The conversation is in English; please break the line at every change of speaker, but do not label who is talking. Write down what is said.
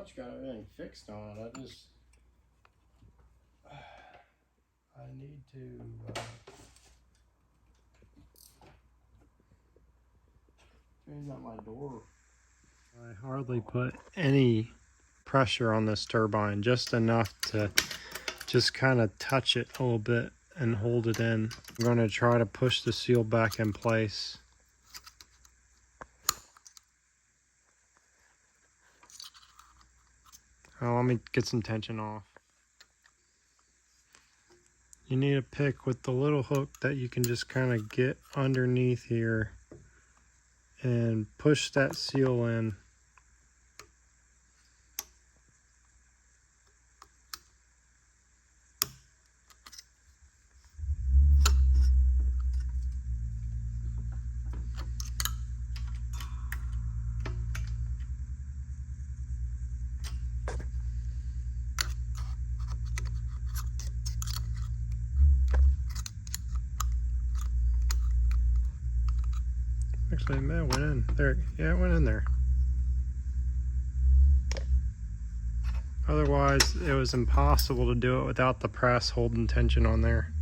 much got everything fixed on it. I need to change out my door. I hardly put any pressure on this turbine, just enough to just kind of touch it a little bit and hold it in. I'm going to try to push the seal back in place. Oh, let me get some tension off. You need a pick with the little hook that you can just kind of get underneath here and push that seal in. Actually, it went in there. Yeah, it went in there. Otherwise, it was impossible to do it without the press holding tension on there.